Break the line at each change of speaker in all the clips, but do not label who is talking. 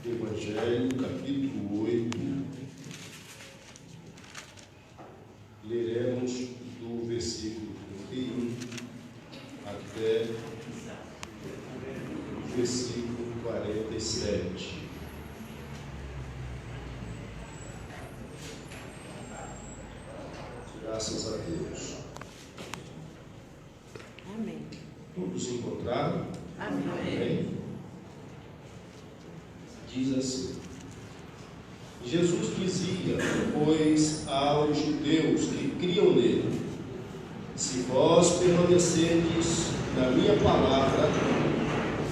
Evangelho, capítulo 8, leremos do versículo 31 até o versículo 47. Graças a Deus.
Amém.
Todos encontraram?
Amém.
Amém? Diz assim: Jesus dizia, pois, aos judeus que criam nele: se vós permanecerdes na minha palavra,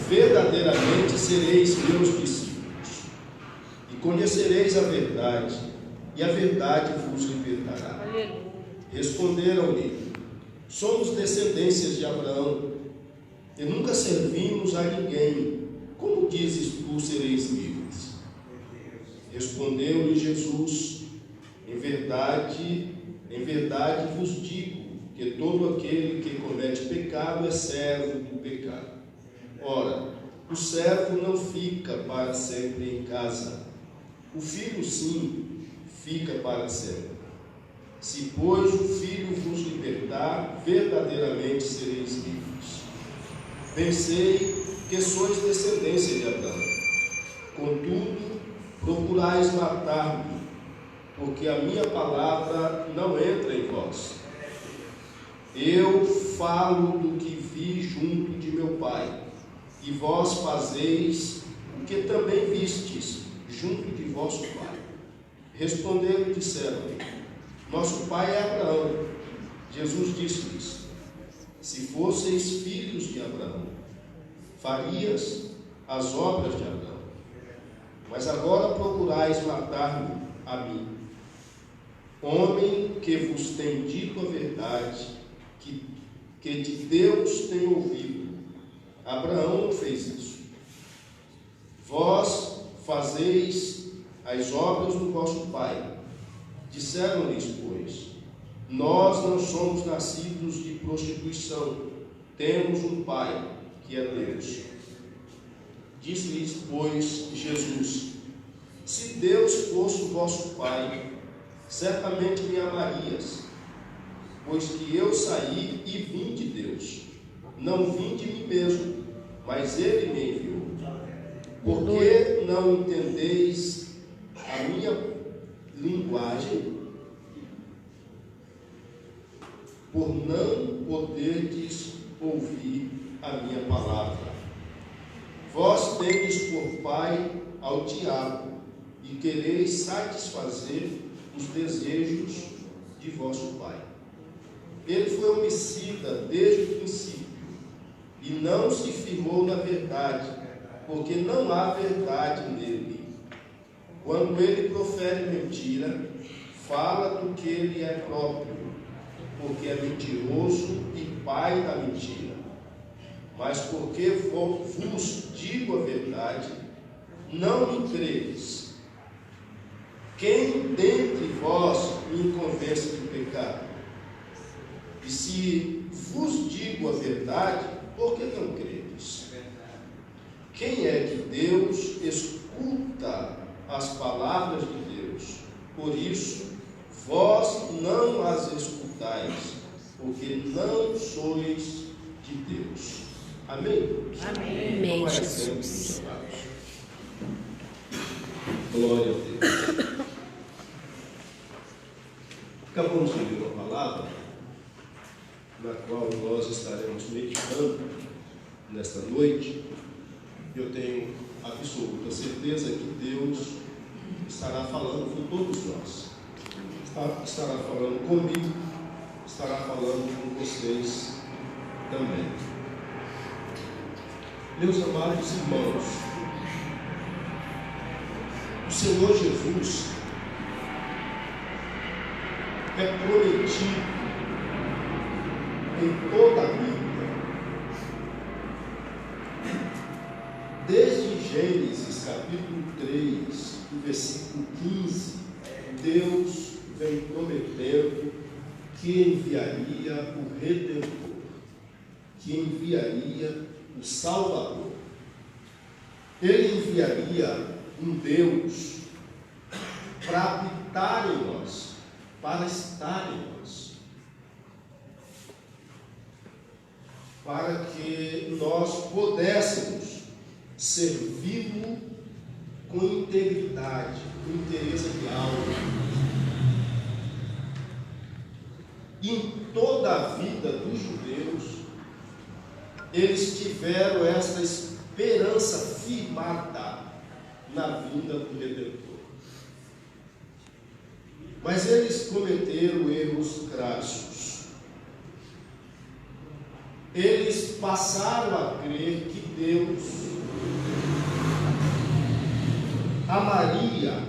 verdadeiramente sereis meus discípulos, e conhecereis a verdade, e a verdade vos libertará.
Aleluia.
Responderam-lhe: somos descendências de Abraão, e nunca servimos a ninguém. Como dizes tu sereis livres? Respondeu-lhe Jesus: em verdade vos digo, que todo aquele que comete pecado é servo do pecado. Ora, o servo não fica para sempre em casa, o filho sim fica para sempre. Se, pois, o Filho vos libertar, verdadeiramente sereis livres. Bem sei que sois descendência de Abraão. Contudo, procurais matar-me, porque a minha palavra não entra em vós. Eu falo do que vi junto de meu Pai, e vós fazeis o que também vistes junto de vosso Pai. Responderam e disseram-lhe: nosso pai é Abraão. Jesus disse-lhes: se fosseis filhos de Abraão, farias as obras de Abraão. Mas agora procurais matar-me a mim, homem que vos tem dito a verdade, que de Deus tem ouvido. Abraão não fez isso. Vós fazeis as obras do vosso pai. Disseram-lhes, pois: nós não somos nascidos de prostituição, temos um pai, que é Deus. Disse-lhes, pois, Jesus: se Deus fosse o vosso pai, certamente me amarias, pois que eu saí e vim de Deus. Não vim de mim mesmo, mas Ele me enviou. Por que não entendeis a minha linguagem, por não poderdes ouvir a minha palavra? Vós tendes por pai ao diabo, e quereis satisfazer os desejos de vosso pai. Ele foi homicida desde o princípio, e não se firmou na verdade, porque não há verdade nele. Quando ele profere mentira, fala do que ele é próprio, porque é mentiroso e pai da mentira. Mas porque vos digo a verdade, não me credes. Quem dentre vós me convence do pecado? E se vos digo a verdade, por que não credes? Quem é que Deus escuta as palavras de Deus? Por isso, vós não as escutais, porque não sois de Deus. Amém?
Amém.
Amém,
Jesus.
Jesus.
Glória a Deus. Acabamos de ler uma palavra na qual nós estaremos meditando nesta noite. Eu tenho absoluta certeza que Deus estará falando com todos nós. Estará falando comigo, estará falando com vocês também. Meus amados irmãos, o Senhor Jesus é prometido em toda a Bíblia. Desde Gênesis capítulo 3, do versículo 15, Deus vem prometendo que enviaria o Redentor, que enviaria o Salvador. Ele enviaria um Deus para habitar em nós, para estar em nós, para que nós pudéssemos servi-lo com integridade, com interesse de alma. Em toda a vida dos judeus, eles tiveram esta esperança firmada na vinda do Redentor. Mas eles cometeram erros crassos. Eles passaram a crer que Deus amaria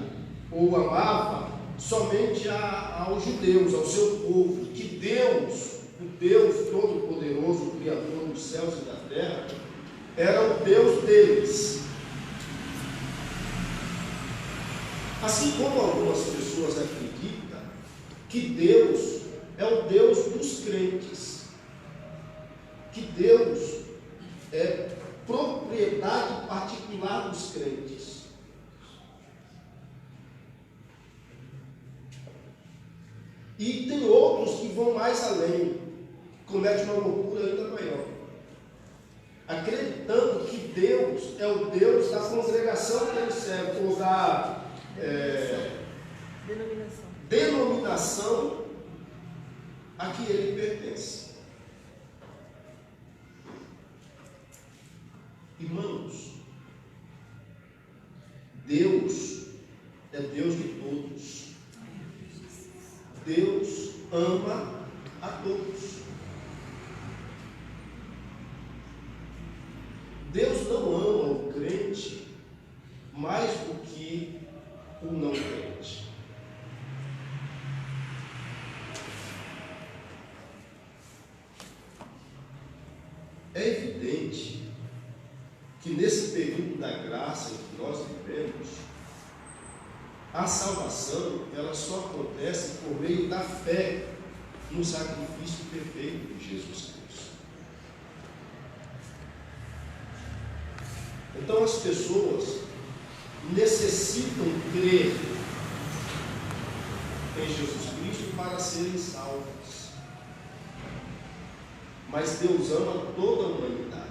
ou amava somente aos judeus, ao seu povo, que Deus, o Deus Todo-Poderoso, o Criador dos céus e da terra, era o Deus deles. Assim como algumas pessoas acreditam que Deus é o Deus dos crentes, que Deus é propriedade particular dos crentes. E tem outros que vão mais além, cometem uma loucura ainda maior, acreditando que Deus é o Deus da congregação que ele serve, ou da denominação a que ele pertence. Irmãos, Deus é Deus de todos. Deus ama a todos. Deus não ama o crente mais do que o não crente. É evidente que nesse período da graça em que nós vivemos, a salvação, ela só acontece por meio da fé no sacrifício perfeito de Jesus Cristo. Então as pessoas necessitam crer em Jesus Cristo para serem salvas. Mas Deus ama toda a humanidade.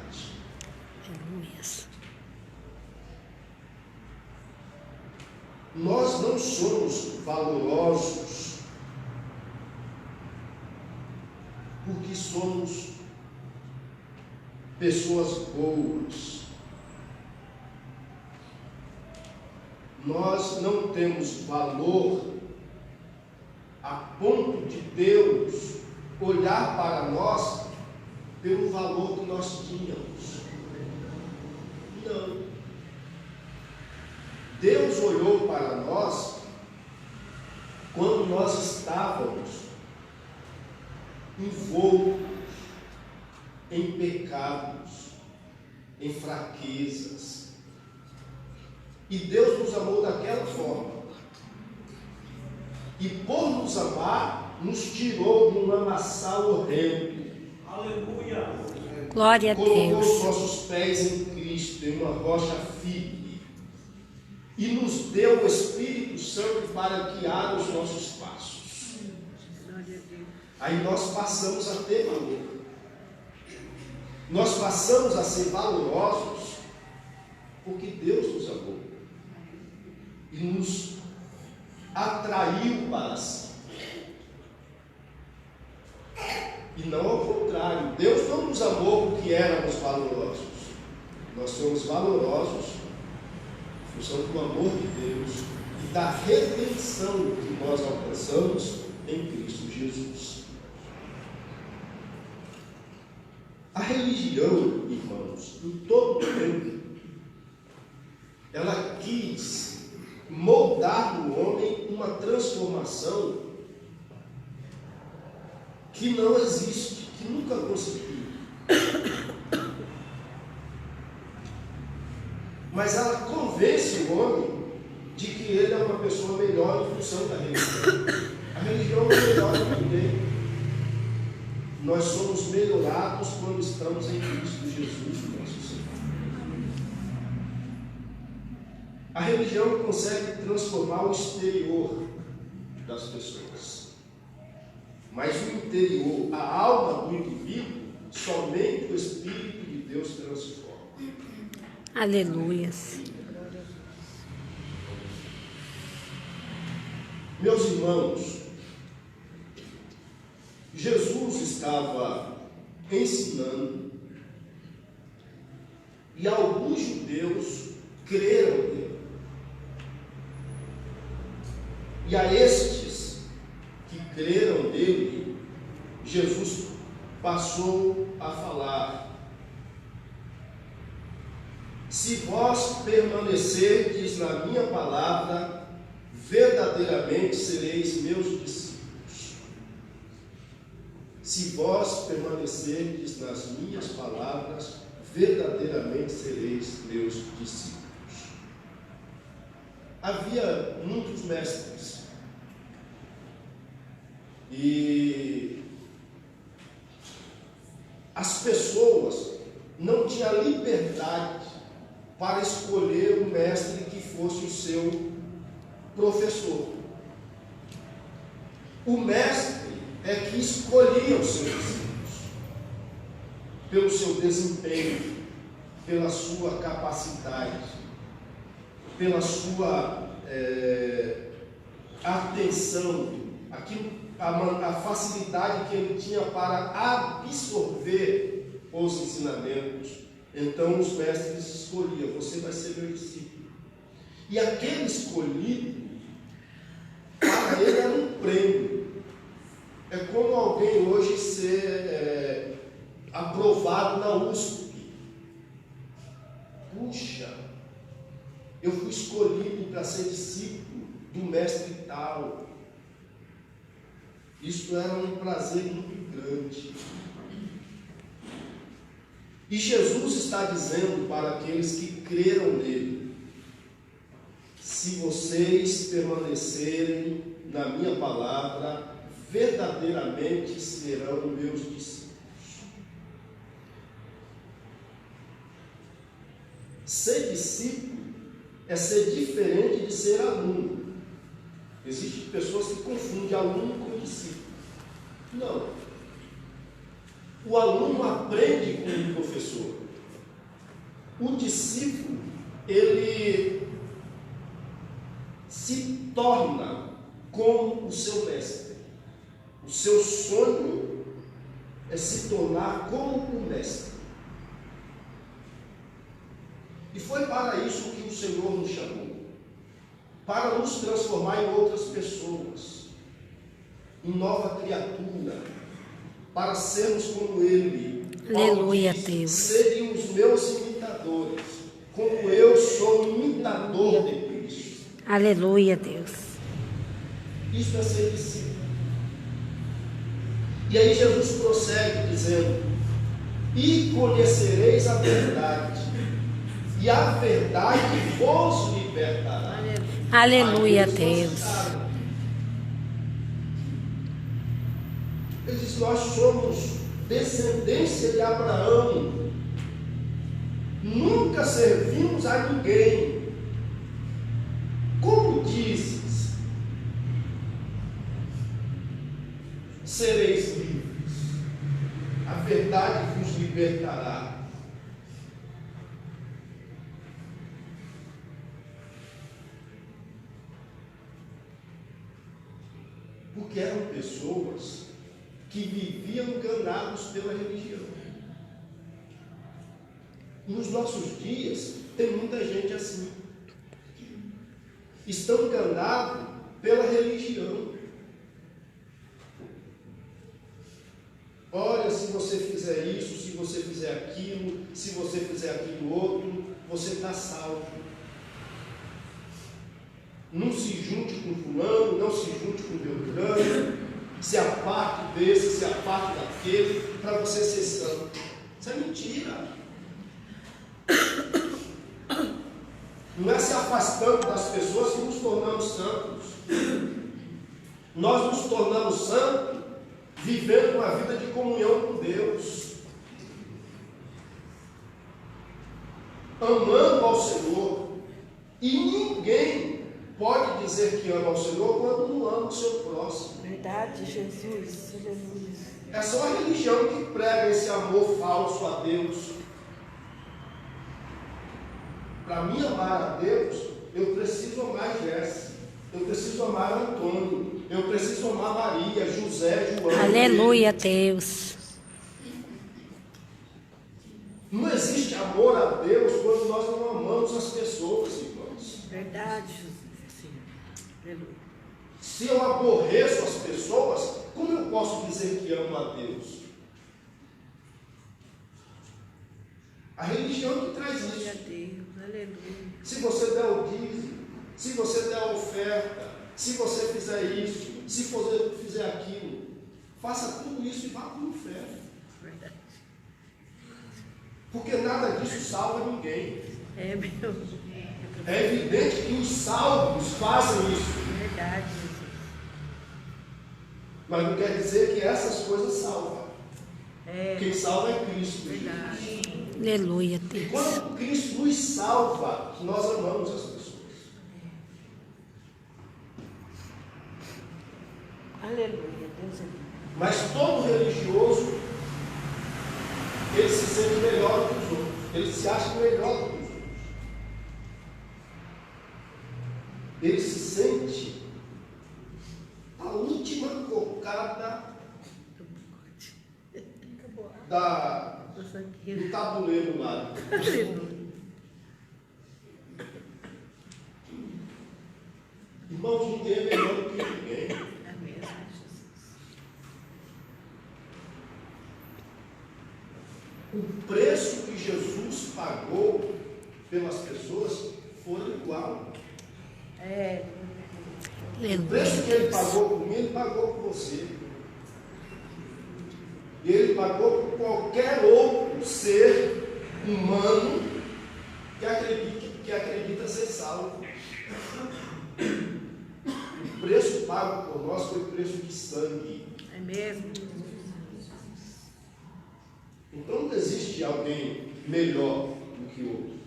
Nós não somos valorosos porque somos pessoas boas. Nós não temos valor a ponto de Deus olhar para nós pelo valor que nós tínhamos. Não. Deus olhou para nós quando nós estávamos envoltos em pecados, em fraquezas. E Deus nos amou daquela forma. E por nos amar, nos tirou de um lamaçal horrendo. Aleluia!
Glória a Deus.
Colocou os nossos pés em Cristo, em uma rocha firme. E nos deu o Espírito Santo para guiar os nossos passos. Aí nós passamos a ter valor. Nós passamos a ser valorosos porque Deus nos amou e nos atraiu para si. E não ao contrário, Deus não nos amou porque éramos valorosos. Nós somos valorosos em função do amor de Deus e da redenção que nós alcançamos em Cristo Jesus. A religião, irmãos, em todo o tempo, ela quis moldar no homem uma transformação que não existe, que nunca conseguiu. Mas ela convence o homem de que ele é uma pessoa melhor em função da religião. A religião não é melhor que ninguém. Nós somos melhorados quando estamos em Cristo Jesus, nosso Senhor. A religião consegue transformar o exterior das pessoas, mas o interior, a alma do indivíduo, somente o Espírito de Deus transforma.
Aleluias.
Meus irmãos, Jesus estava ensinando e alguns judeus creram nele. E a estes que creram nele, Jesus passou a falar: se vós permanecerdes na minha palavra, verdadeiramente sereis meus discípulos. Se vós permanecerdes nas minhas palavras, verdadeiramente sereis meus discípulos. Havia muitos mestres e as pessoas não tinham liberdade para escolher o mestre que fosse o seu professor. O mestre é que escolhia os seus discípulos pelo seu desempenho, pela sua capacidade, pela sua atenção, a facilidade que ele tinha para absorver os ensinamentos. Então os mestres escolhiam: você vai ser meu discípulo. E aquele escolhido, para ele era um prêmio. É como alguém hoje ser aprovado na USP. Puxa, eu fui escolhido para ser discípulo do mestre tal. Isso era um prazer muito grande. E Jesus está dizendo para aqueles que creram nele: se vocês permanecerem na minha palavra, verdadeiramente serão meus discípulos. Ser discípulo é ser diferente de ser aluno. Existem pessoas que confundem aluno com discípulo. Não. O aluno aprende com o professor. O discípulo, ele se torna como o seu mestre. O seu sonho é se tornar como o mestre. E foi para isso que o Senhor nos chamou, para nos transformar em outras pessoas, em nova criatura, para sermos como Ele.
Aleluia, Deus.
Serem os meus imitadores, como eu sou imitador de Cristo.
Aleluia, Deus.
Isso é ser discípulo. E aí Jesus prossegue dizendo: e conhecereis a verdade, e a verdade vos libertará.
Aleluia, Deus.
Ele diz: nós somos descendência de Abraão, nunca servimos a ninguém. Como dizes, sereis livres, a verdade vos libertará. Porque eram pessoas que viviam enganados pela religião. Nos nossos dias, tem muita gente assim. Estão enganados pela religião. Olha, se você fizer isso, se você fizer aquilo, se você fizer aquilo outro, você está salvo. Não se junte com fulano, não se junte com Beltrano, se aparte desse, se aparte daquele, para você ser santo. Isso é mentira. Não é se afastando das pessoas que nos tornamos santos. Nós nos tornamos santos vivendo uma vida de comunhão com Deus, amando ao Senhor E ninguém pode dizer que ama ao Senhor quando não ama o seu próximo.
Verdade, Jesus. Aleluia.
É só a religião que prega esse amor falso a Deus. Para mim amar a Deus, eu preciso amar Jéssica, eu preciso amar Antônio, eu preciso amar Maria, José, João.
Aleluia, Deus.
Não existe amor a Deus quando nós não amamos as pessoas, irmãos.
Verdade, Jesus. Aleluia.
Se eu aborreço as pessoas, como eu posso dizer que amo a Deus? A religião que traz
Glória a
isso.
Deus. Aleluia.
Se você der o dízimo, se você der a oferta, se você fizer isso, se você fizer aquilo, faça tudo isso e vá para o inferno.
Verdade.
Porque nada disso salva ninguém.
É meu.
É evidente que os salvos fazem isso.
Verdade, Jesus.
Mas não quer dizer que essas coisas salvam.
É
Quem salva é Cristo.
verdade. Aleluia,
E
Deus.
quando Cristo nos salva, nós amamos as pessoas.
Aleluia, Deus é bom.
Mas todo religioso, ele se sente melhor que os outros. Ele se acha melhor que os outros. Ele se sente a última cocada do tabuleiro lá.
Aleluia.
Irmãos, ninguém é melhor do que ninguém.
É mesmo, Jesus.
O preço que Jesus pagou pelas pessoas foi igual.
É.
O preço que ele pagou por mim, ele pagou por você. E ele pagou por qualquer outro ser humano que acredita ser salvo. O preço pago por nós foi preço de sangue.
É mesmo.
Então não existe alguém melhor do que outro.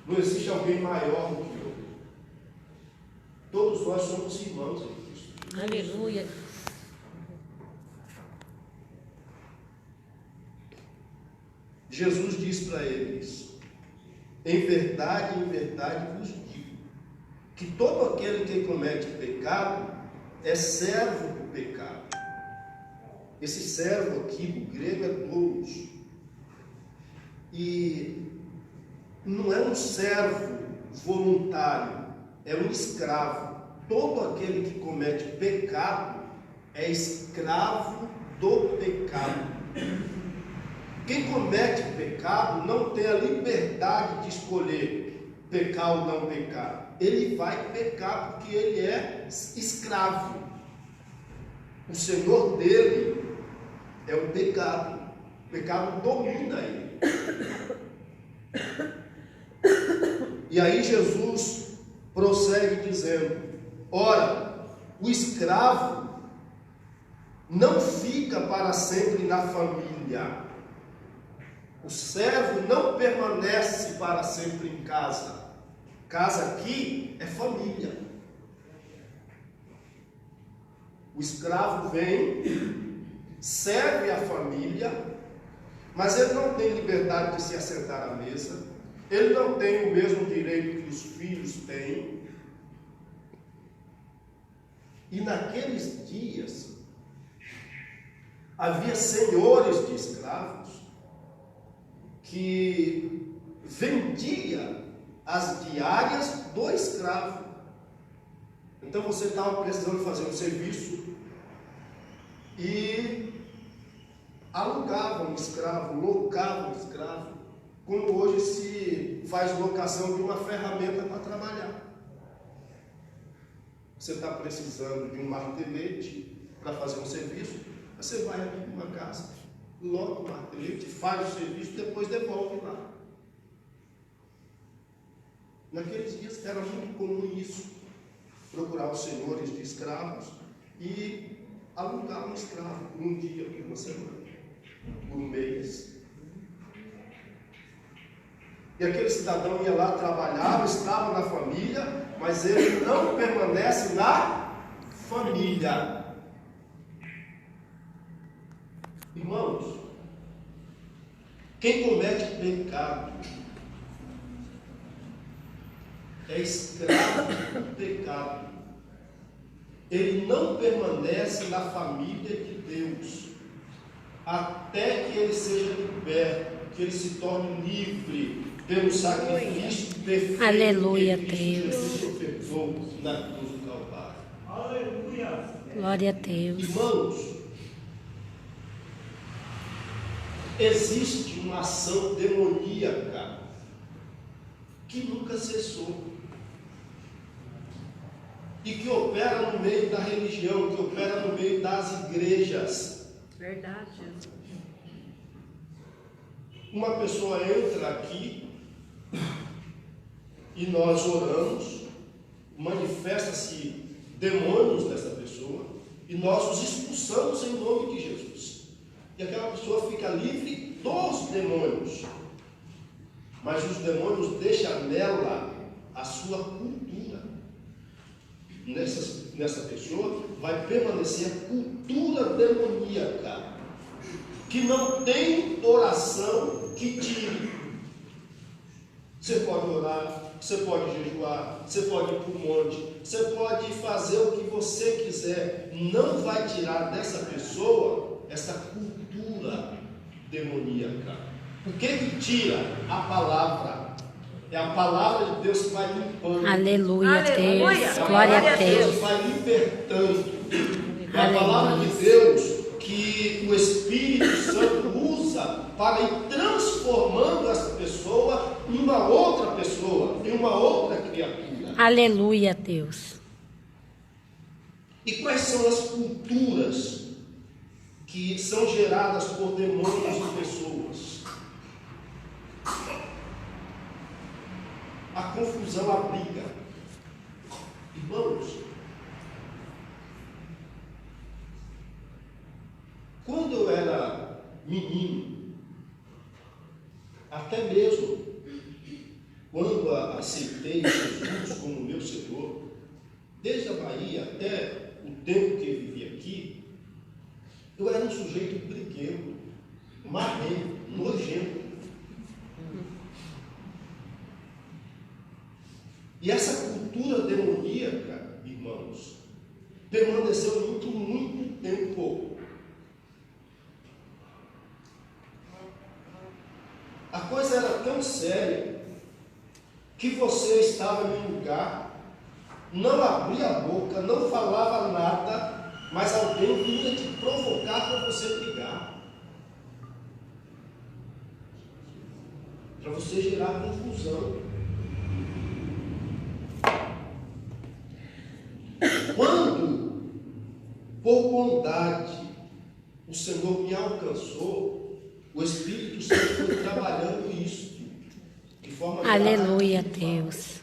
Não existe alguém maior do que outro. Todos nós somos irmãos em Cristo.
Aleluia.
Jesus diz para eles: em verdade vos digo, que todo aquele que comete pecado é servo do pecado. Esse servo aqui, do grego, é doulos. E não é um servo voluntário, é um escravo. Todo aquele que comete pecado é escravo do pecado. Quem comete pecado não tem a liberdade de escolher pecar ou não pecar. Ele vai pecar porque ele é escravo. O senhor dele é o pecado. O pecado domina ele. E aí Jesus prossegue dizendo: ora, o escravo não fica para sempre na família. O servo não permanece para sempre em casa. Casa aqui é família. O escravo vem, serve a família, mas ele não tem liberdade de se assentar à mesa. Ele não tem o mesmo direito que os filhos têm. E naqueles dias havia senhores de escravos que vendia as diárias do escravo. Então você estava precisando fazer um serviço e alugava um escravo, locava um escravo, como hoje se faz locação de uma ferramenta para trabalhar. Você está precisando de um martelete para fazer um serviço, você vai aqui numa casa, loca o martelete, faz o serviço, depois devolve lá. Naqueles dias era muito comum isso, procurar os senhores de escravos e alugar um escravo por um dia, por uma semana, por um mês.
E aquele cidadão ia lá, trabalhava, estava na família, mas ele não permanece na família. Irmãos, quem comete pecado é escravo do pecado. Ele não permanece na família de Deus até que ele seja liberto, que ele se torne livre pelo sacrifício perfeito.
Aleluia,
que Cristo
Deus.
Jesus ofertou na cruz do Calvário.
Aleluia.
Glória a Deus.
Irmãos, existe uma ação demoníaca que nunca cessou e que opera no meio da religião, que opera no meio das igrejas.
Verdade, Jesus.
Uma pessoa entra aqui e nós oramos, manifesta-se demônios dessa pessoa e nós os expulsamos em nome de Jesus. E aquela pessoa fica livre dos demônios. Mas os demônios deixam nela a sua cultura. Nessa pessoa vai permanecer a cultura demoníaca, que não tem oração que tire. Você pode orar, você pode jejuar, você pode ir para o monte, você pode fazer o que você quiser, não vai tirar dessa pessoa essa cultura demoníaca. O que tira? A palavra. É a palavra de Deus que vai limpando.
Aleluia, Deus.
É a
Glória
palavra
a
de Deus
Deus.
que vai libertando. É a
Aleluia.
palavra de Deus que o Espírito Santo usa para ir transformando essa pessoa em uma outra pessoa, em uma outra criatura.
Aleluia, Deus.
E quais são as culturas que são geradas por demônios em pessoas? A confusão, a briga. Irmãos, quando eu era menino, até mesmo quando aceitei Jesus como meu Senhor, desde a Bahia até o tempo que eu vivi aqui, eu era um sujeito briguento, marrento, nojento. E essa cultura demoníaca, irmãos, permaneceu muito tempo. A coisa era tão séria que você estava em um lugar, não abria a boca, não falava nada, mas alguém vinha te provocar para você brigar, para você gerar confusão. Quando, por bondade, o Senhor me alcançou, o Espírito Santo foi trabalhando isso de forma
Aleluia,
gradativa,
Deus.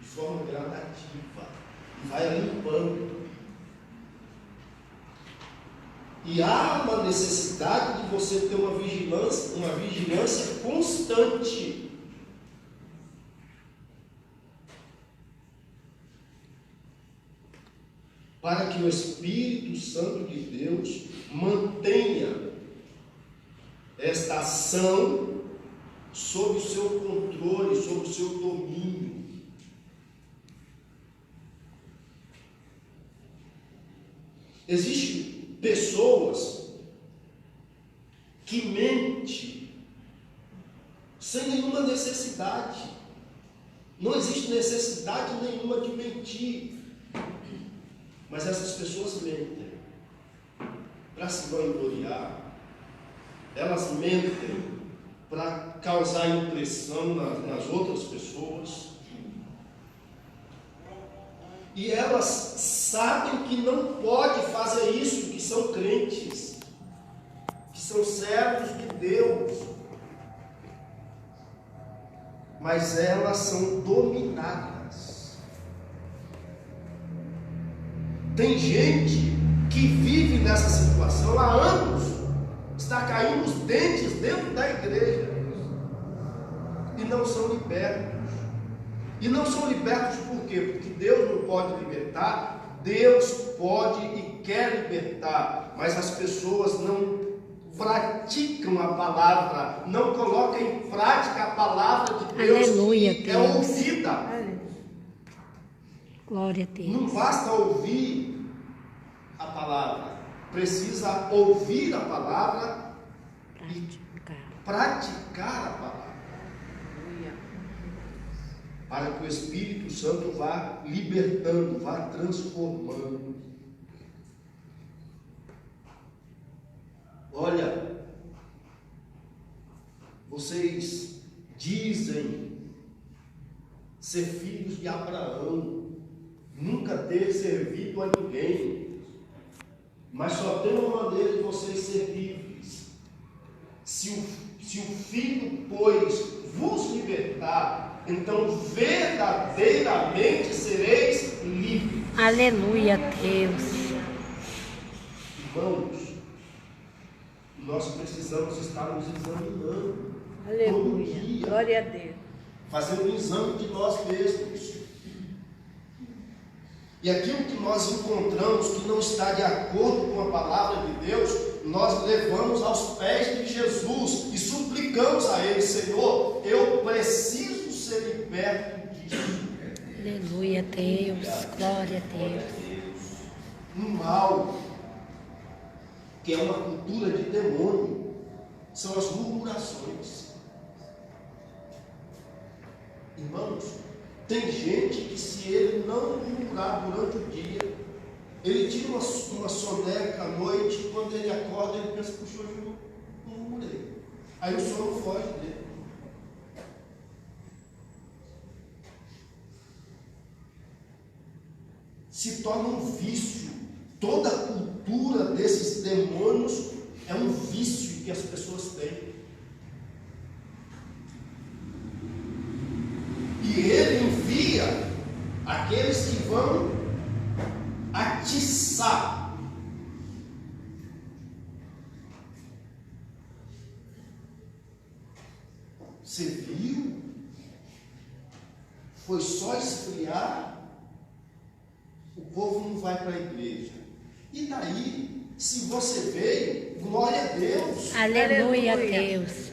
de forma gradativa, e vai limpando. E há uma necessidade de você ter uma vigilância constante. Para que o Espírito Santo de Deus mantenha esta ação sob o seu controle, sob o seu domínio. Existem pessoas que mentem sem nenhuma necessidade. Não existe necessidade nenhuma de mentir. Mas essas pessoas mentem para se vangloriar, elas mentem para causar impressão nas outras pessoas, e elas sabem que não pode fazer isso, que são crentes, que são servos de Deus, mas elas são dominadas. Tem gente que vive nessa situação há anos, está caindo os dentes dentro da igreja, e não são libertos. E não são libertos por quê? Porque Deus não pode libertar, Deus pode e quer libertar, mas as pessoas não praticam a palavra, não colocam em prática a palavra de Deus.
Aleluia,
que é
Deus.
ouvida.
Glória a Deus.
Não basta ouvir a palavra, precisa ouvir a palavra e praticar a palavra, para que o Espírito Santo vá libertando, vá transformando. Olha, vocês dizem ser filhos de Abraão, nunca ter servido a ninguém, mas só tem uma maneira de vocês ser livres. Se o Filho, pois, vos libertar, então verdadeiramente sereis livres.
Aleluia, Deus.
Irmãos, nós precisamos estar nos examinando.
Aleluia.
Todo dia,
Glória a Deus.
fazendo um exame de nós mesmos. E aquilo que nós encontramos que não está de acordo com a palavra de Deus, nós levamos aos pés de Jesus e suplicamos a Ele: Senhor, eu preciso ser liberto disso.
Aleluia, Deus. Glória a Deus.
Um mal, que é uma cultura de demônio, são as murmurações. Irmãos, tem gente que, se ele não murmurar durante o dia, ele tira uma soneca à noite, quando ele acorda, ele pensa: puxa, hoje eu não murmurei. Aí o sono foge dele. Se torna um vício. Toda a cultura desses demônios é um vício que as pessoas têm. E ele envia aqueles que vão atiçar. Você viu? Foi só esfriar, o povo não vai para a igreja. E daí, se você veio, glória a Deus.
Aleluia,
Aleluia.
Deus.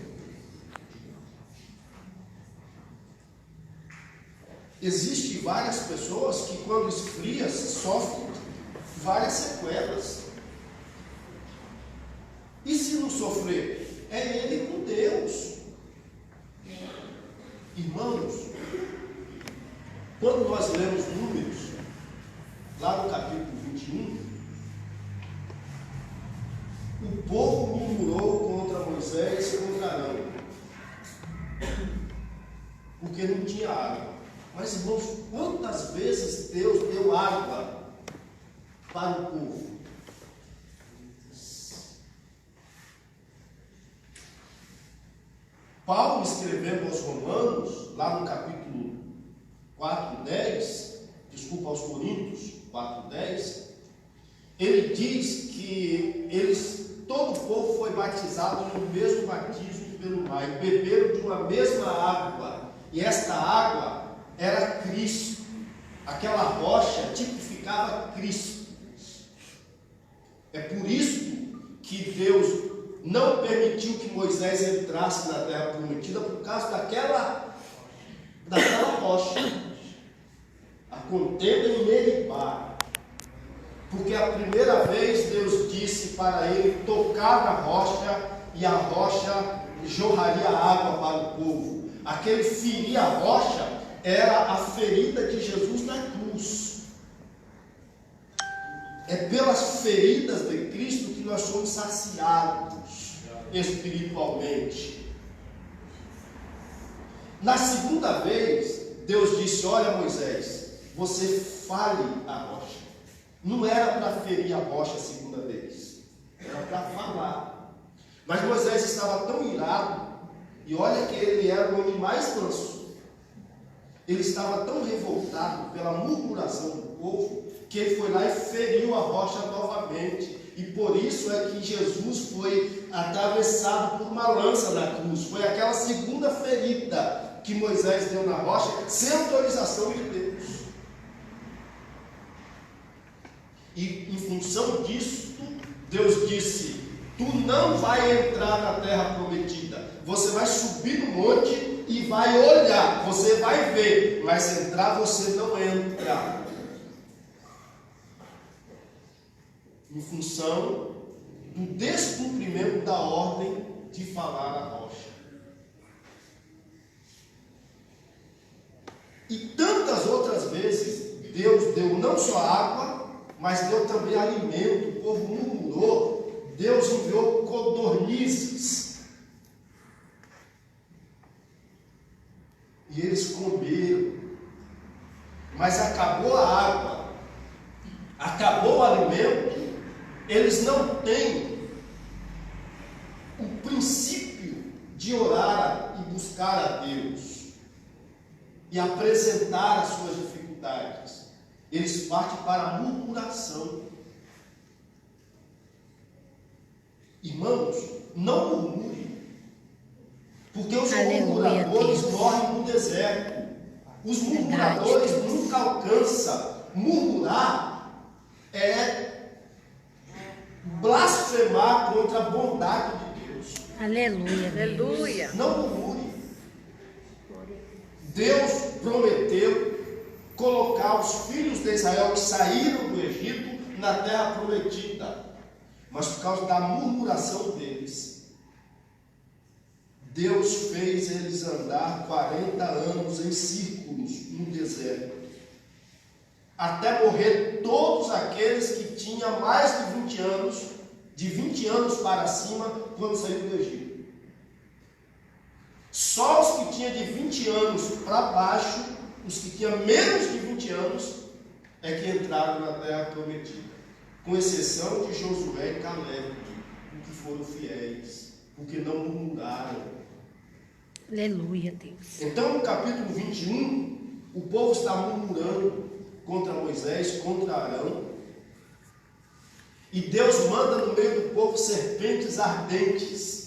Existem várias pessoas que, quando esfria, sofrem várias sequelas. E se não sofrer? É ele com Deus. Irmãos, quando nós lemos Números, lá no capítulo 21, o povo murmurou contra Moisés e contra Arão, porque não tinha água. Mas, irmãos, quantas vezes Deus deu água para o povo? Paulo, escrevendo aos Romanos, lá no capítulo 4:10, desculpa, aos Coríntios 4:10, ele diz que todo o povo foi batizado no mesmo batismo pelo mar, e beberam de uma mesma água, e esta água era Cristo. Aquela rocha tipificava Cristo. É por isso que Deus não permitiu que Moisés entrasse na terra prometida, por causa daquela rocha. A contenda em Meribá. Porque a primeira vez Deus disse para ele tocar na rocha, e a rocha jorraria água para o povo. Aquele ferir a rocha era a ferida de Jesus na cruz. É pelas feridas de Cristo que nós somos saciados espiritualmente. Na segunda vez, Deus disse: olha, Moisés, você fale a rocha. Não era para ferir a rocha a segunda vez, era para falar. Mas Moisés estava tão irado, e olha que ele era o homem mais manso. Ele estava tão revoltado pela murmuração do povo, que ele foi lá e feriu a rocha novamente. E por isso é que Jesus foi atravessado por uma lança na cruz. Foi aquela segunda ferida que Moisés deu na rocha sem autorização de Deus. E em função disso, Deus disse: tu não vai entrar na terra prometida. Você vai subir no monte e vai olhar, você vai ver, mas entrar você não entra. Em função do descumprimento da ordem de falar a rocha. E tantas outras vezes Deus deu não só água, mas deu também alimento. O povo murmurou, Deus enviou codornizes. E eles comeram. Mas acabou a água, acabou o alimento, eles não têm o princípio de orar e buscar a Deus e apresentar as suas dificuldades. Eles partem para a murmuração. Irmãos, não murmure, porque os murmuradores morrem no deserto. Os murmuradores nunca alcançam. Murmurar é blasfemar contra a bondade de Deus.
Aleluia.
Aleluia.
Não murmure. Deus prometeu colocar os filhos de Israel que saíram do Egito na terra prometida, mas por causa da murmuração deles, Deus fez eles andar 40 anos em círculos no deserto, até morrer todos aqueles que tinham mais de 20 anos, de 20 anos para cima, quando saíram do Egito. Só os que tinham de 20 anos para baixo, os que tinham menos de 20 anos, é que entraram na terra prometida, com exceção de Josué e Caleb, que foram fiéis, porque não murmuraram.
Aleluia, Deus.
Então, no capítulo 21, o povo está murmurando contra Moisés, contra Arão, e Deus manda no meio do povo serpentes ardentes.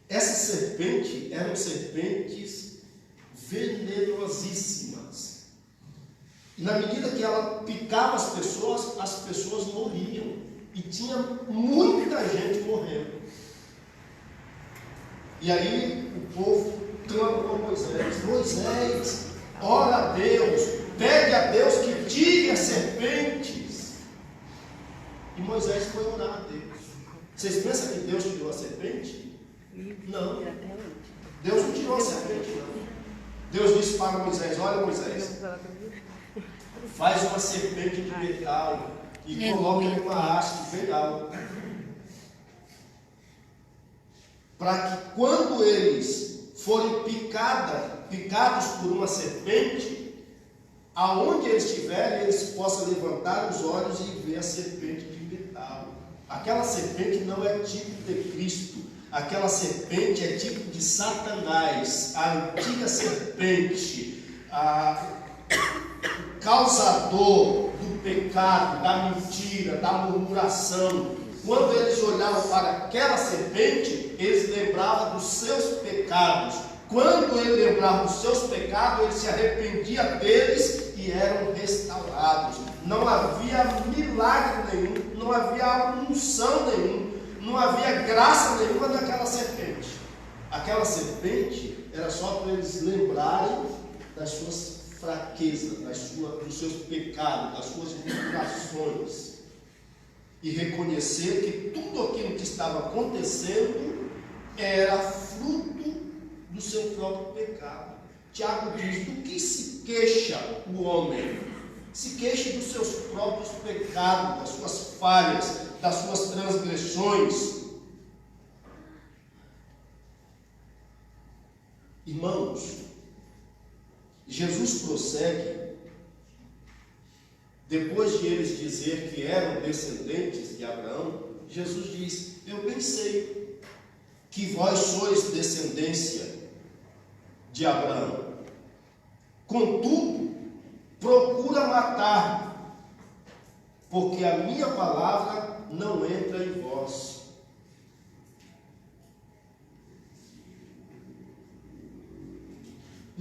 Essas serpentes eram serpentes venenosíssimas. E na medida que ela picava as pessoas morriam. E tinha muita gente morrendo. E aí o povo clama para Moisés: Moisés, ora a Deus, pede a Deus que tire as serpentes. E Moisés foi orar a Deus. Vocês pensam que Deus tirou a serpente? Não. Deus não tirou a serpente, não. Deus disse para Moisés: olha, Moisés, faz uma serpente de metal e coloca em uma haste bem alta, para que quando eles forem picados por uma serpente, aonde eles estiverem, eles possam levantar os olhos e ver a serpente de metal. Aquela serpente não é tipo de Cristo, aquela serpente é tipo de Satanás, a antiga serpente, causador do pecado, da mentira, da murmuração. Quando eles olhavam para aquela serpente, eles lembravam dos seus pecados. Quando ele lembrava dos seus pecados, ele se arrependia deles e eram restaurados. Não havia milagre nenhum, não havia unção nenhum, não havia graça nenhuma daquela serpente. Aquela serpente era só para eles lembrarem das suas fraquezas, dos seus pecados, das suas murmurações, e reconhecer que tudo aquilo que estava acontecendo era fruto do seu próprio pecado. Tiago diz: do que se queixa o homem? Se queixa dos seus próprios pecados, das suas falhas, das suas transgressões. Irmãos, Jesus prossegue, depois de eles dizer que eram descendentes de Abraão, Jesus diz: eu bem sei que vós sois descendência de Abraão, contudo, procura matar-me, porque a minha palavra não entra em vós.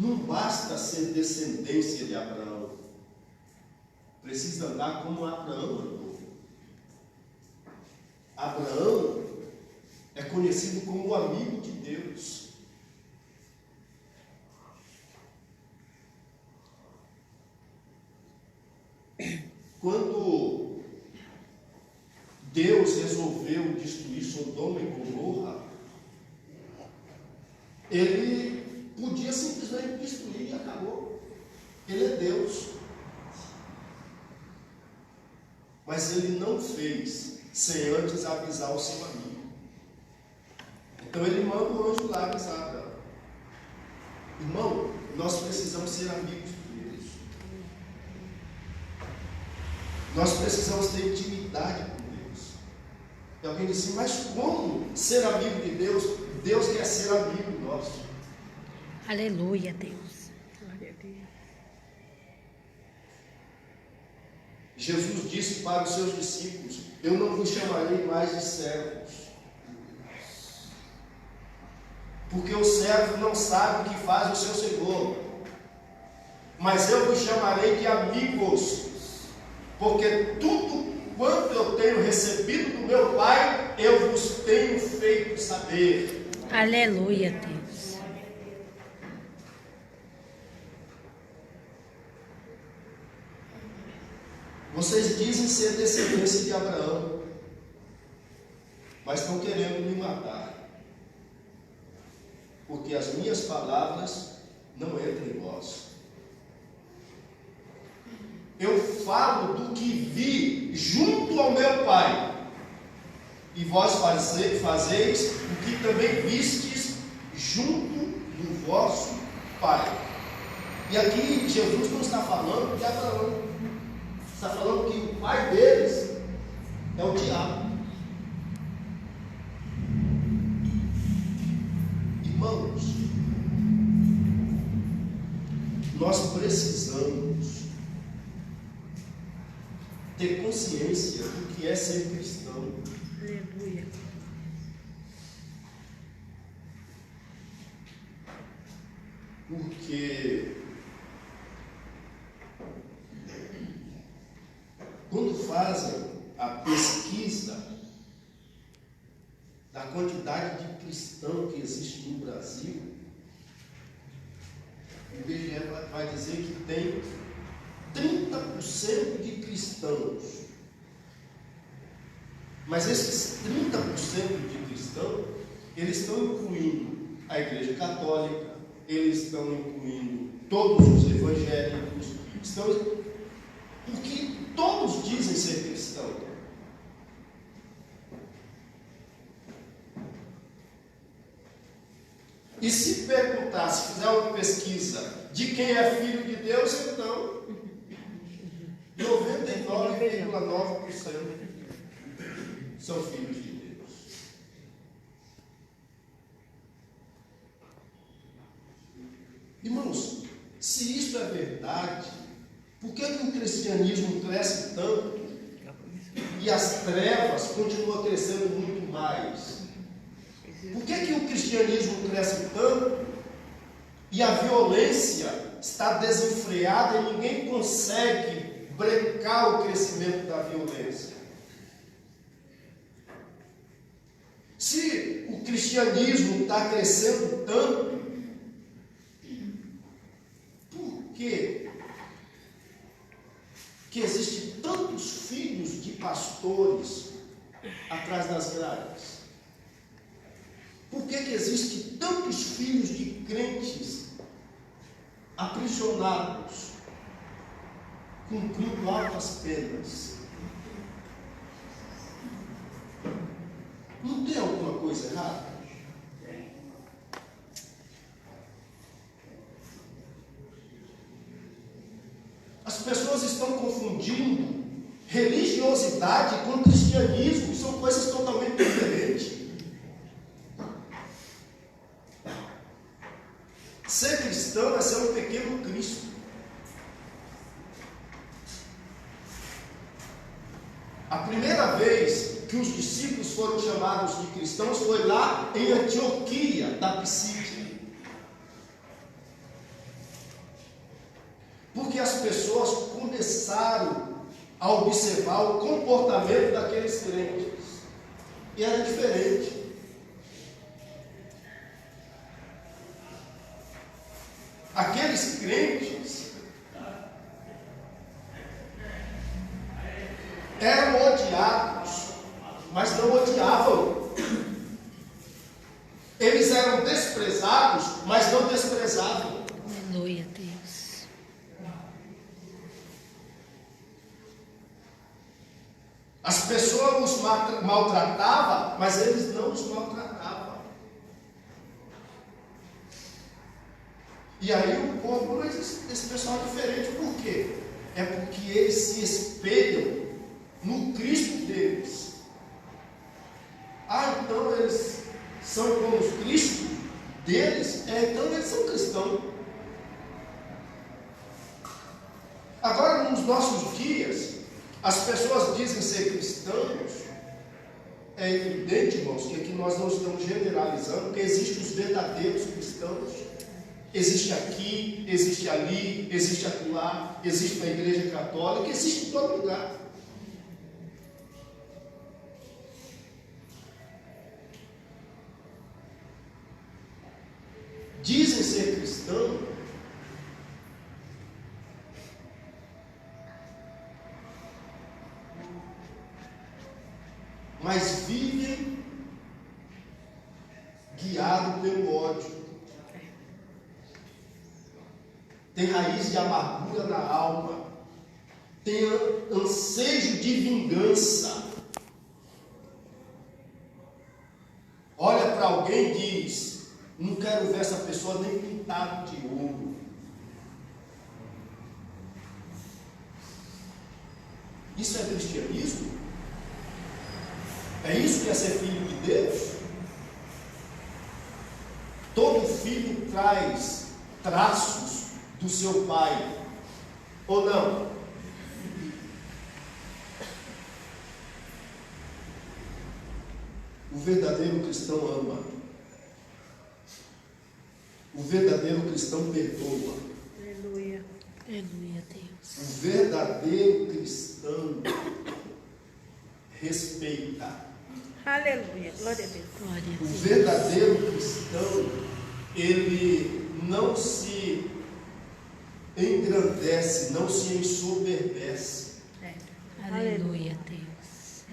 Não basta ser descendência de Abraão. Precisa andar como Abraão andou. Abraão é conhecido como o amigo de Deus. Quando Deus resolveu destruir Sodoma e Gomorra, Ele podia simplesmente destruir e acabou. Ele é Deus. Mas Ele não fez sem antes avisar o seu amigo. Então Ele manda o anjo lá avisar Abraão. Irmão, nós precisamos ser amigos de Deus. Nós precisamos ter intimidade com Deus. E alguém disse, mas como ser amigo de Deus? Deus quer ser amigo nosso.
Aleluia, Deus. Glória a Deus.
Jesus disse para os seus discípulos, eu não vos chamarei mais de servos, porque o servo não sabe o que faz o seu senhor, mas eu vos chamarei de amigos, porque tudo quanto eu tenho recebido do meu Pai, eu vos tenho feito saber.
Aleluia, Deus.
Vocês dizem ser descendência de Abraão, mas estão querendo me matar, porque as minhas palavras não entram em vós. Eu falo do que vi junto ao meu Pai, e vós fazeis o que também vistes junto do vosso Pai. E aqui Jesus não está falando de Abraão, está falando que o pai deles é o diabo. Irmãos, nós precisamos ter consciência do que é ser cristão.
Aleluia.
Porque quando fazem a pesquisa da quantidade de cristão que existe no Brasil, o IBGE vai dizer que tem 30% de cristãos. Mas esses 30% de cristãos, eles estão incluindo a Igreja Católica, eles estão incluindo todos os evangélicos, porque todos dizem ser cristão. E se perguntar, se fizer uma pesquisa de quem é filho de Deus, então 99,9% são filhos de Deus. Irmãos, se isso é verdade, por que o cristianismo cresce tanto e as trevas continuam crescendo muito mais? Por que o cristianismo cresce tanto e a violência está desenfreada e ninguém consegue brecar o crescimento da violência? Se o cristianismo está crescendo tanto, por que existem tantos filhos de pastores atrás das grades? Por que existem tantos filhos de crentes aprisionados, cumprindo altas penas? Não tem alguma coisa errada? As pessoas estão confundindo religiosidade com cristianismo, são coisas totalmente diferentes. Ser cristão é ser um pequeno Cristo. A primeira vez que os discípulos foram chamados de cristãos foi lá em Antioquia da Psídia. porque as pessoas começaram a observar o comportamento daqueles crentes. E era diferente. Aqueles crentes eram odiados, mas não odiavam. Eles eram desprezados, mas não desprezavam.
Aleluia, Deus.
As pessoas os maltratavam, mas eles não os maltratavam. E aí o povo, mas esse pessoal é diferente, por quê? É porque eles se espelham no Cristo deles. Ah, então eles são como os Cristo deles? Então eles são cristãos. Agora, nos nossos dias, as pessoas dizem ser cristãos. É evidente, irmãos, que aqui nós não estamos generalizando, porque existem os verdadeiros cristãos. Existe aqui, existe ali, existe acolá, existe na igreja católica, existe em todo lugar. Dizem ser cristãos, mas vivem guiados pelo ódio. Tem raiz de amargura na alma, tem ansejo de vingança. Olha para alguém e diz: não quero ver essa pessoa nem pintado de ouro. Isso é cristianismo? É isso que é ser filho de Deus? Todo filho traz traços do seu pai, ou não? O verdadeiro cristão ama. O verdadeiro cristão perdoa.
Aleluia. Aleluia, Deus.
O verdadeiro cristão respeita.
Aleluia, glória a Deus.
Glória a
O
Deus.
verdadeiro cristão, ele não se engrandece, não se ensoberbece.
Aleluia, Deus.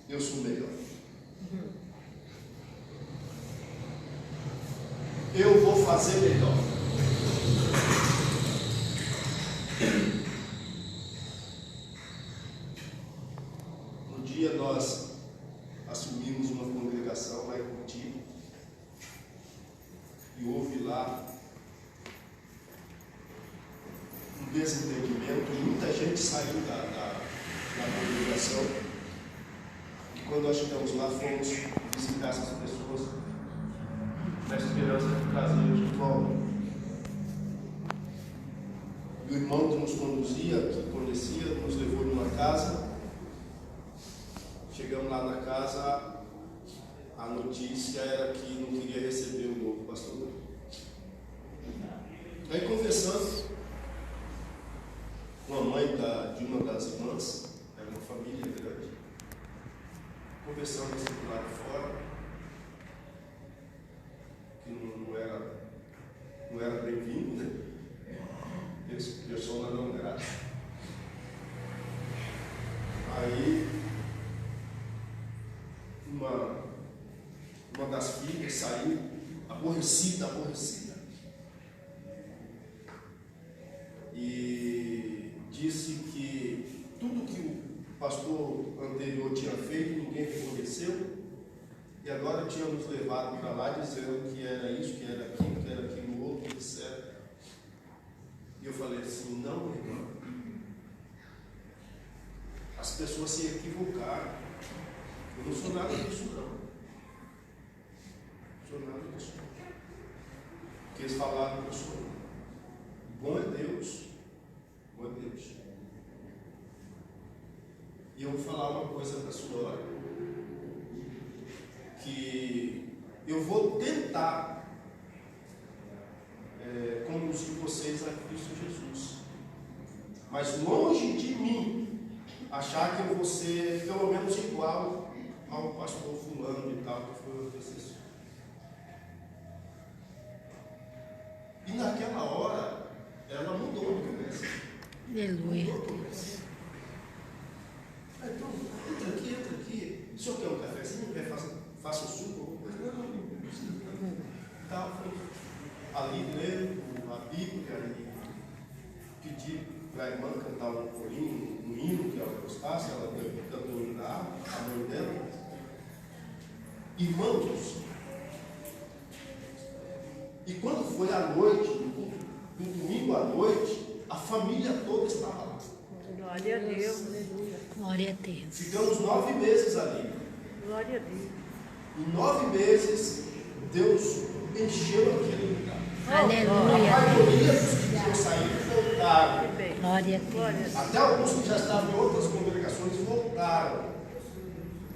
Eu sou melhor. Eu vou fazer melhor. Um dia nós assumimos uma congregação lá em Curitiba e houve lá um desentendimento e muita gente saiu da congregação. E quando nós chegamos lá, fomos visitar essas pessoas na esperança de trazê-los de volta. E o irmão que nos conduzia, que conhecia, nos levou numa casa. Chegamos lá na casa, a notícia era que não queria receber o novo pastor. Aí conversando com a mãe de uma das irmãs, era uma família grande, conversando assim do lado de fora, que não era bem-vindo, né? Eu sou uma não grata. Aí uma das filhas saiu aborrecida. E disse que tudo que o pastor anterior tinha feito, ninguém reconheceu. E agora tinha nos levado para lá dizendo que era isso, que era aquilo outro, etc. E eu falei assim: não, irmão. As pessoas se equivocaram. Eu não sou nada disso, não. Sou nada disso. Porque eles falaram que eu sou. Bom é Deus. Bom é Deus. E eu vou falar uma coisa para a senhora. Que eu vou tentar Mas longe de mim achar que eu vou ser pelo menos igual ao pastor fulano e tal, que foi o antecessor. E naquela hora, ela mudou a conversa.
Aleluia, Deus.
Então, entra aqui. O senhor quer um cafezinho? Quer faça um suco? Alguma coisa? Não. Tá, ali lendo a Bíblia e pedi para a irmã cantar um hino que ela gostasse, ela cantou o hino a mãe dela. Irmãos, e quando foi à noite, no domingo à noite, a família toda estava lá.
Glória a Deus.
Glória a Deus.
Ficamos 9 meses ali.
Glória a Deus.
Em 9 meses, Deus encheu aquele lugar. A
Aleluia.
maioria dos que tinham saído voltaram.
Que bem.
Glória a
Glória a
Deus.
Deus.
Até alguns que já estavam em outras congregações voltaram.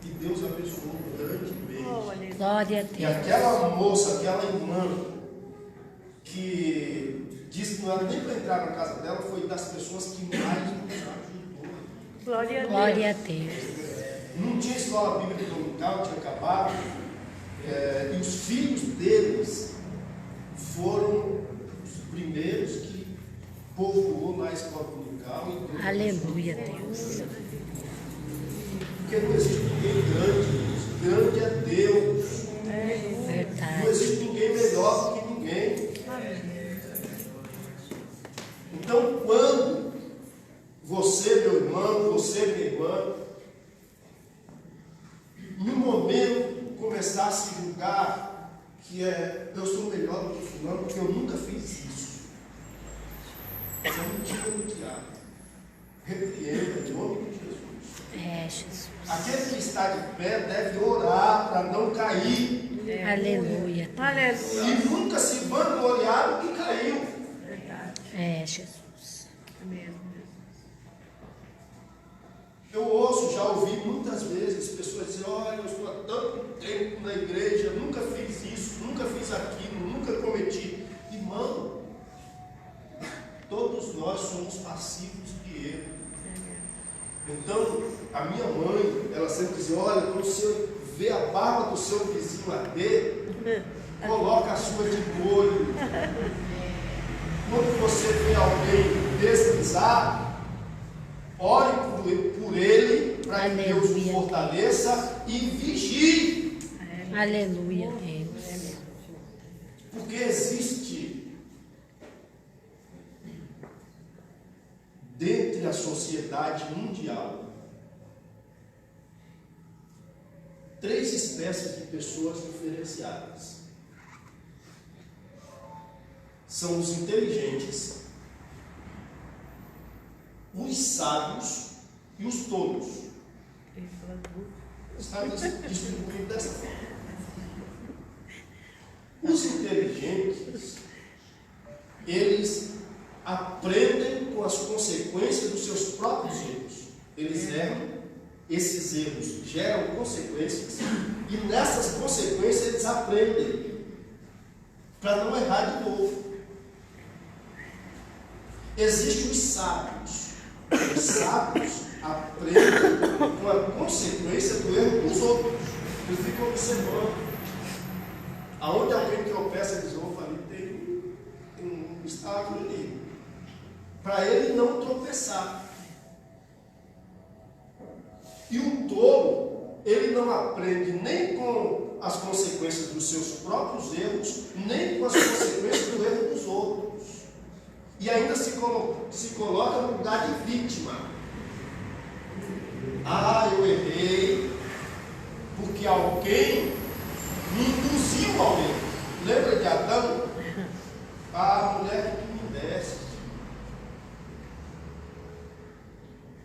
E Deus abençoou grandemente.
Oh, aleluia.
Glória a
E
Deus.
aquela moça, aquela irmã, que disse que não era nem para entrar na casa dela, foi das pessoas que mais nos ajudou.
Glória a Deus.
Glória a Deus.
Não tinha escola bíblica dominical, tinha acabado. E os filhos deles foram os primeiros que povoou na escola dominical. E Deus
Aleluia,
abençoou.
Deus.
Porque não existe ninguém grande, grande é Deus. Não
Verdade.
existe ninguém melhor do que ninguém. Então, quando você, meu irmão, você, minha irmã, em um momento começar a se julgar que eu sou melhor do que fulano, porque eu nunca fiz isso. Você não tira no diabo. Repreenda em nome de Jesus.
É, Jesus.
Aquele que está de pé deve orar para não cair.
Aleluia. Deus.
Aleluia.
E nunca se vangloriar do que caiu.
Verdade.
É, Jesus.
Mesmo.
Eu ouço, já ouvi muitas vezes pessoas dizendo: olha, eu estou há tanto tempo na igreja, nunca fiz isso, nunca fiz aquilo, nunca cometi. Irmão, todos nós somos passivos de erro. Então, a minha mãe, ela sempre dizia: olha, quando você vê a barba do seu vizinho arder, coloca a sua de molho. Quando você vê alguém deslizar, ore por ele, para que Deus o fortaleça e vigie.
Aleluia, Deus.
Porque existe, dentre a sociedade mundial, 3 espécies de pessoas diferenciadas. São os inteligentes, os sábios e os tolos. Está distribuído dessa forma. Os inteligentes, eles aprendem com as consequências dos seus próprios erros. Eles erram, esses erros geram consequências, e nessas consequências eles aprendem para não errar de novo. Existem os sábios. Os sábios aprendem com a consequência do erro dos outros. Eles ficam observando. Aonde alguém tropeça, eles vão ali, tem um obstáculo ali. Para ele não tropeçar. E o tolo, ele não aprende nem com as consequências dos seus próprios erros, nem com as consequências do erro dos outros. E ainda se coloca no lugar de vítima. Ah, eu errei, porque alguém me induziu ao erro. Lembra de Adão? Ah, a mulher que me desse.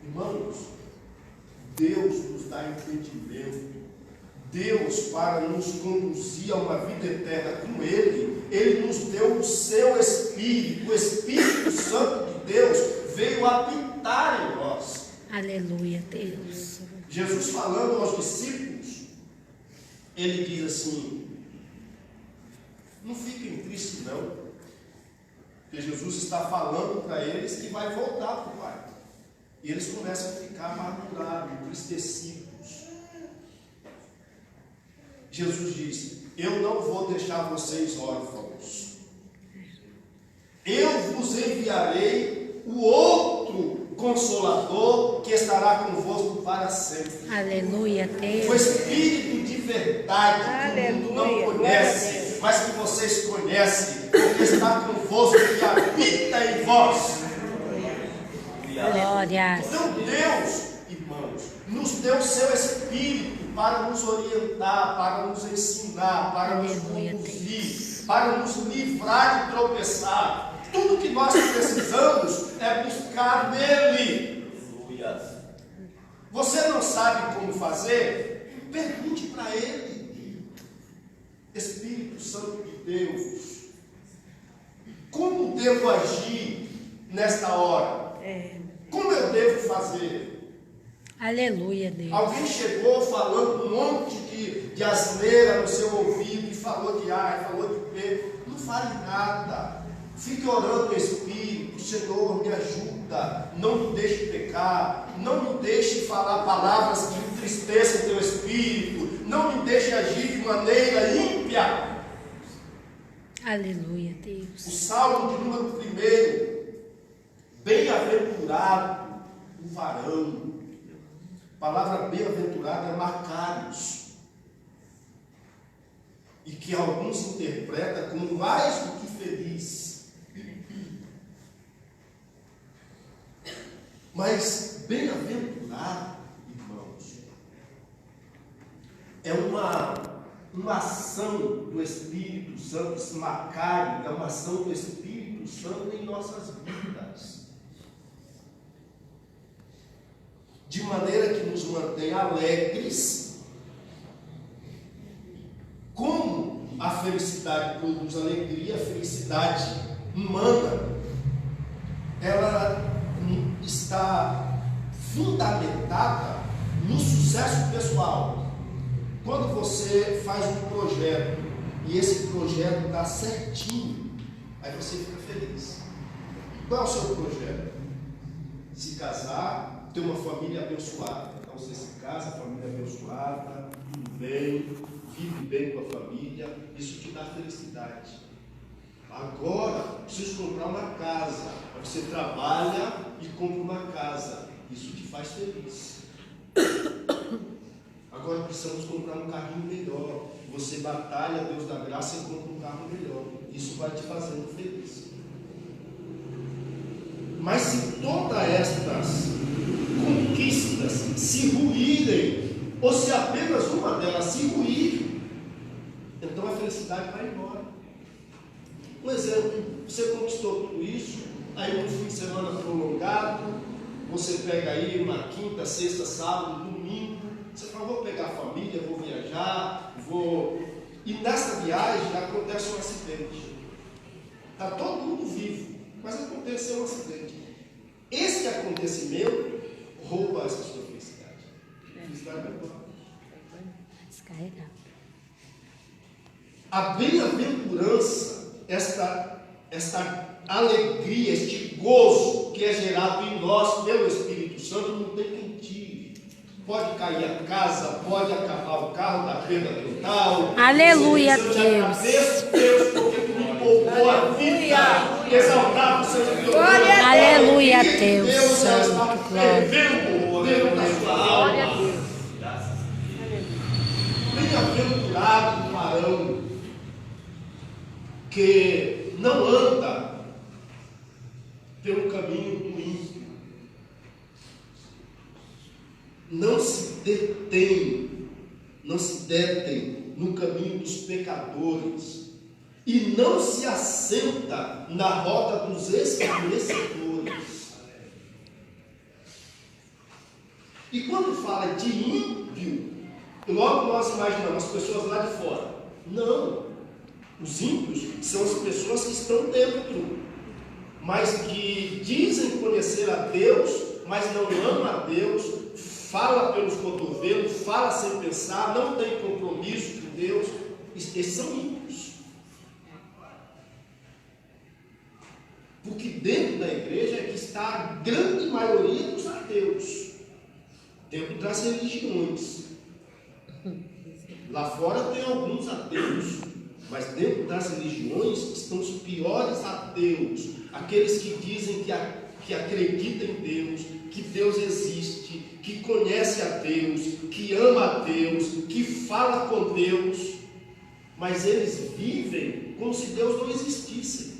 Irmãos, Deus nos dá entendimento. Deus, para nos conduzir a uma vida eterna com Ele nos deu o seu Espírito. O Espírito Santo de Deus veio habitar em nós.
Aleluia, Deus.
Jesus, falando aos discípulos, Ele diz assim: não fiquem tristes não, Porque Jesus está falando para eles que vai voltar para o Pai. E eles começam a ficar amargurados, entristecidos. Jesus diz: eu não vou deixar vocês órfãos. Eu vos enviarei o outro Consolador que estará convosco para sempre.
Aleluia, Deus.
O Espírito de verdade que o mundo não conhece, mas que vocês conhecem, porque está convosco e habita em vós.
Glórias.
Então Deus, irmãos, nos deu o seu Espírito para nos orientar, para nos ensinar, para nos conduzir, para nos livrar de tropeçar. Tudo que nós precisamos é buscar nele. Você não sabe como fazer? Pergunte para ele. Espírito Santo de Deus, como devo agir nesta hora? Como eu devo fazer?
Aleluia, Deus.
Alguém chegou falando um monte de asneira no seu ouvido, e falou de A, e falou de B. Não fale nada. Fique orando no Espírito. Senhor, me ajuda. Não me deixe pecar. Não me deixe falar palavras que entristeçam o teu Espírito. Não me deixe agir de maneira ímpia.
Aleluia, Deus.
O Salmo de número 1. Bem-aventurado o varão. A palavra bem-aventurado é Macários. E que alguns interpretam como mais do que feliz. Mas bem-aventurado, irmãos, é uma ação do Espírito Santo. Esse Macário é uma ação do Espírito Santo em nossas vidas, de maneira que nos mantém alegres. Como a felicidade produz alegria, a felicidade humana, ela está fundamentada no sucesso pessoal. Quando você faz um projeto e esse projeto dá certinho, aí você fica feliz. Qual é o seu projeto? Se casar, ter uma família abençoada. Então você se casa, família abençoada, tudo bem, vive bem com a família, isso te dá felicidade. Agora, preciso comprar uma casa. Você trabalha e compra uma casa. Isso te faz feliz. Agora precisamos comprar um carrinho melhor. Você batalha, Deus dá graça e compra um carro melhor. Isso vai te fazendo feliz. Mas se todas estas conquistas se ruírem, ou se apenas uma delas se ruir, então a felicidade vai embora. Um exemplo, você conquistou tudo isso, aí no fim de semana prolongado, você pega aí uma quinta, sexta, sábado, domingo, você fala, vou pegar a família, vou viajar, E nessa viagem acontece um acidente. Está todo mundo vivo, mas aconteceu um acidente. Esse acontecimento rouba essa sua felicidade. A felicidade vai embora.
Descarregar.
A bem-aventurança, esta alegria, este gozo que é gerado em nós pelo Espírito Santo, não tem quem tire. Pode cair a casa, pode acabar o carro da perda total.
Aleluia,
Deus.
Deus,
porque tu me poupou a vida. Exaltado seja Deus.
Aleluia, Deus.
Deus já
Santo,
está
glória.
fervendo dentro da sua alma. Bem-aventurado o varão que não anda pelo caminho do ímpio, não se detém no caminho dos pecadores e não se assenta na roda dos escarnecedores. E quando fala de ímpio, logo nós imaginamos as pessoas lá de fora. Não. Os ímpios são as pessoas que estão dentro, mas que dizem conhecer a Deus, mas não amam a Deus, fala pelos cotovelos, fala sem pensar, não tem compromisso com Deus. Esses são ímpios. Porque dentro da igreja é que está a grande maioria dos ateus, dentro das religiões. Lá fora tem alguns ateus, mas dentro das religiões estão os piores ateus, aqueles que dizem que acreditam em Deus, que Deus existe, que conhece a Deus, que ama a Deus, que fala com Deus, mas eles vivem como se Deus não existisse.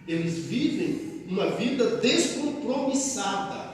Eles vivem uma vida descompromissada.